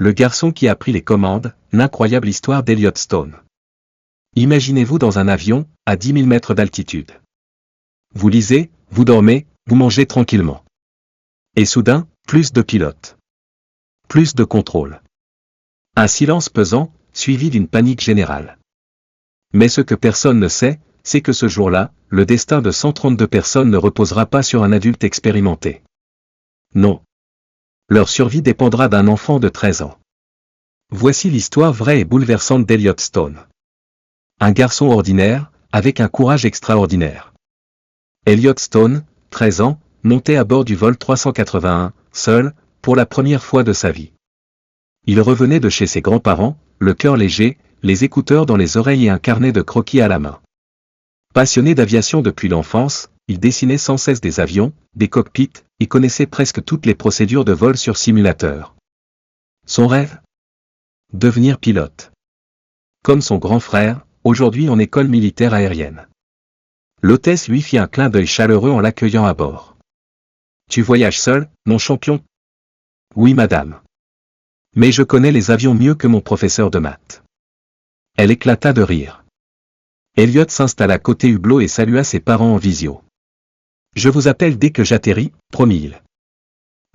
le garçon qui a pris les commandes, l'incroyable histoire d'Elliot Stone. Imaginez-vous dans un avion, à 10 000 mètres d'altitude. Vous lisez, vous dormez, vous mangez tranquillement. Et soudain, plus de pilotes. Plus de contrôle. Un silence pesant, suivi d'une panique générale. Mais ce que personne ne sait, c'est que ce jour-là, le destin de 132 personnes ne reposera pas sur un adulte expérimenté. Non. Leur survie dépendra d'un enfant de 13 ans. Voici l'histoire vraie et bouleversante d'Elliot Stone. Un garçon ordinaire, avec un courage extraordinaire. Elliot Stone, 13 ans, montait à bord du vol 381, seul, pour la première fois de sa vie. Il revenait de chez ses grands-parents, le cœur léger, les écouteurs dans les oreilles et un carnet de croquis à la main. Passionné d'aviation depuis l'enfance, il dessinait sans cesse des avions, des cockpits, et connaissait presque toutes les procédures de vol sur simulateur. Son rêve ? Devenir pilote. Comme son grand frère, aujourd'hui en école militaire aérienne. L'hôtesse lui fit un clin d'œil chaleureux en l'accueillant à bord. « Tu voyages seul, mon champion ?»« Oui, madame. Mais je connais les avions mieux que mon professeur de maths. » Elle éclata de rire. Elliot s'installa côté hublot et salua ses parents en visio. « Je vous appelle dès que j'atterris, promit-il. »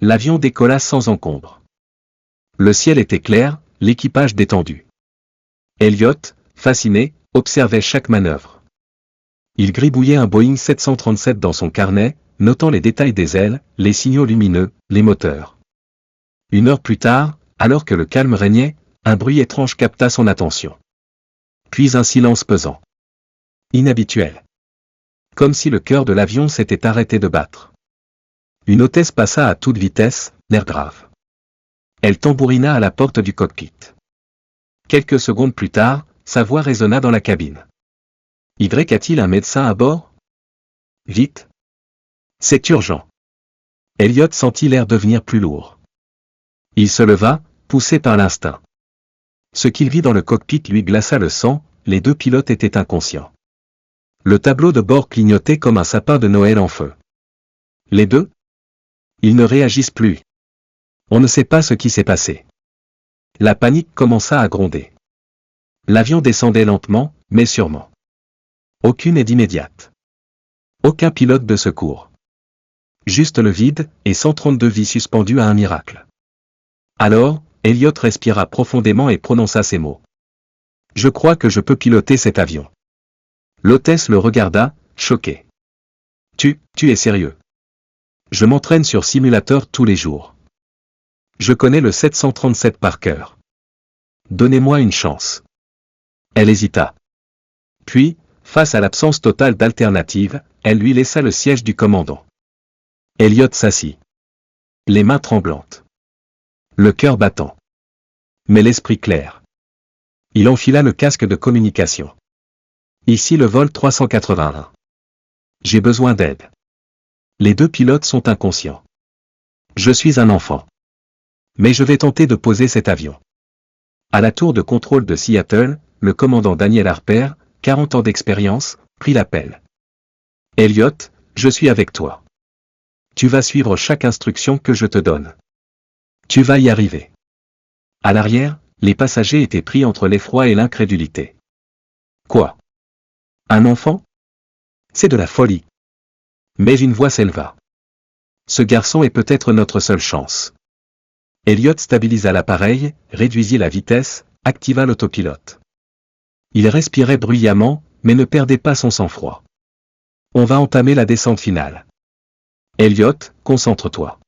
L'avion décolla sans encombre. Le ciel était clair, l'équipage détendu. Elliot, fasciné, observait chaque manœuvre. Il gribouillait un Boeing 737 dans son carnet, notant les détails des ailes, les signaux lumineux, les moteurs. 1 heure plus tard, alors que le calme régnait, un bruit étrange capta son attention. Puis un silence pesant. Inhabituel. Comme si le cœur de l'avion s'était arrêté de battre. Une hôtesse passa à toute vitesse, l'air grave. Elle tambourina à la porte du cockpit. Quelques secondes plus tard, sa voix résonna dans la cabine. « Y a-t-il un médecin à bord ? Vite ! C'est urgent. » Elliot sentit l'air devenir plus lourd. Il se leva, poussé par l'instinct. Ce qu'il vit dans le cockpit lui glaça le sang, les 2 pilotes étaient inconscients. Le tableau de bord clignotait comme un sapin de Noël en feu. Les 2 ? Ils ne réagissent plus. On ne sait pas ce qui s'est passé. La panique commença à gronder. L'avion descendait lentement, mais sûrement. Aucune aide immédiate. Aucun pilote de secours. Juste le vide, et 132 vies suspendues à un miracle. Alors, Elliot respira profondément et prononça ces mots. « Je crois que je peux piloter cet avion. » L'hôtesse le regarda, choquée. « Tu es sérieux ? Je m'entraîne sur simulateur tous les jours. Je connais le 737 par cœur. Donnez-moi une chance. » Elle hésita. Puis, face à l'absence totale d'alternative, elle lui laissa le siège du commandant. Elliot s'assit. Les mains tremblantes. Le cœur battant. Mais l'esprit clair. Il enfila le casque de communication. Ici le vol 381. J'ai besoin d'aide. Les 2 pilotes sont inconscients. Je suis un enfant. Mais je vais tenter de poser cet avion. À la tour de contrôle de Seattle, le commandant Daniel Harper, 40 ans d'expérience, prit l'appel. Elliot, je suis avec toi. Tu vas suivre chaque instruction que je te donne. Tu vas y arriver. À l'arrière, les passagers étaient pris entre l'effroi et l'incrédulité. Quoi ? Un enfant ? C'est de la folie. Mais une voix s'éleva. Ce garçon est peut-être notre seule chance. Elliot stabilisa l'appareil, réduisit la vitesse, activa l'autopilote. Il respirait bruyamment, mais ne perdait pas son sang-froid. On va entamer la descente finale. Elliot, concentre-toi.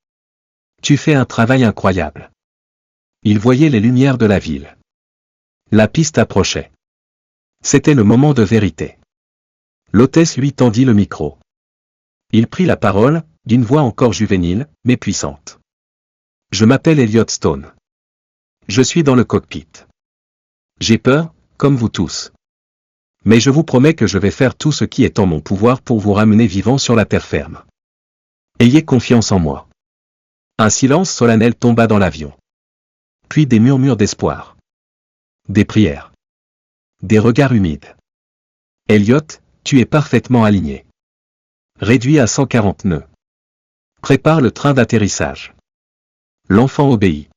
Tu fais un travail incroyable. Il voyait les lumières de la ville. La piste approchait. C'était le moment de vérité. L'hôtesse lui tendit le micro. Il prit la parole, d'une voix encore juvénile, mais puissante. Je m'appelle Elliot Stone. Je suis dans le cockpit. J'ai peur, comme vous tous. Mais je vous promets que je vais faire tout ce qui est en mon pouvoir pour vous ramener vivant sur la terre ferme. Ayez confiance en moi. Un silence solennel tomba dans l'avion. Puis des murmures d'espoir. Des prières. Des regards humides. Elliot, tu es parfaitement aligné. Réduit à 140 nœuds. Prépare le train d'atterrissage. L'enfant obéit.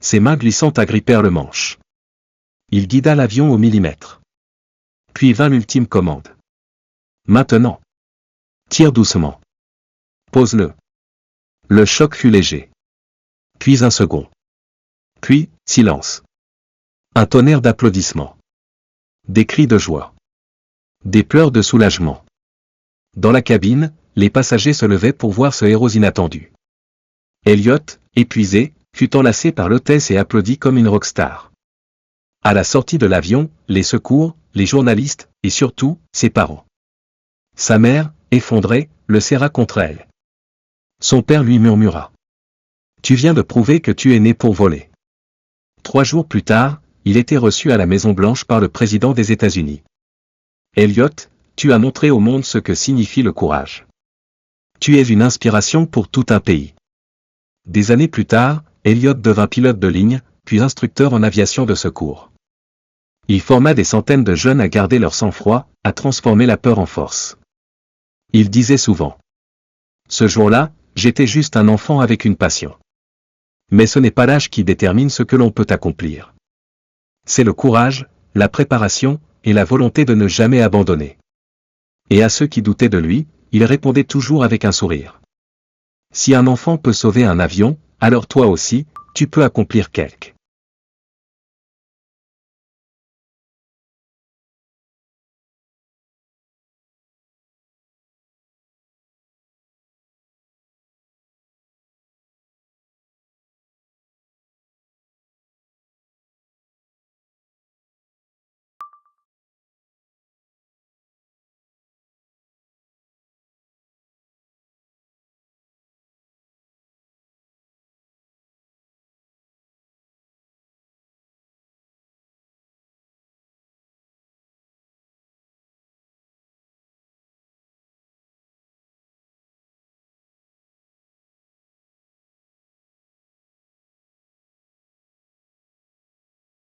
Ses mains glissantes agrippèrent le manche. Il guida l'avion au millimètre. Puis vint l'ultime commande. Maintenant. Tire doucement. Pose-le. Le choc fut léger. Puis un second. Puis, silence. Un tonnerre d'applaudissements. Des cris de joie. Des pleurs de soulagement. Dans la cabine, les passagers se levaient pour voir ce héros inattendu. Elliot, épuisé, fut enlacé par l'hôtesse et applaudi comme une rockstar. À la sortie de l'avion, les secours, les journalistes, et surtout, ses parents. Sa mère, effondrée, le serra contre elle. Son père lui murmura. « Tu viens de prouver que tu es né pour voler. » 3 jours plus tard, il était reçu à la Maison-Blanche par le président des États-Unis. « Elliot, tu as montré au monde ce que signifie le courage. Tu es une inspiration pour tout un pays. » Des années plus tard, Elliot devint pilote de ligne, puis instructeur en aviation de secours. Il forma des centaines de jeunes à garder leur sang-froid, à transformer la peur en force. Il disait souvent. Ce jour-là, j'étais juste un enfant avec une passion. Mais ce n'est pas l'âge qui détermine ce que l'on peut accomplir. C'est le courage, la préparation, et la volonté de ne jamais abandonner. Et à ceux qui doutaient de lui, il répondait toujours avec un sourire. Si un enfant peut sauver un avion, alors toi aussi, tu peux accomplir quelque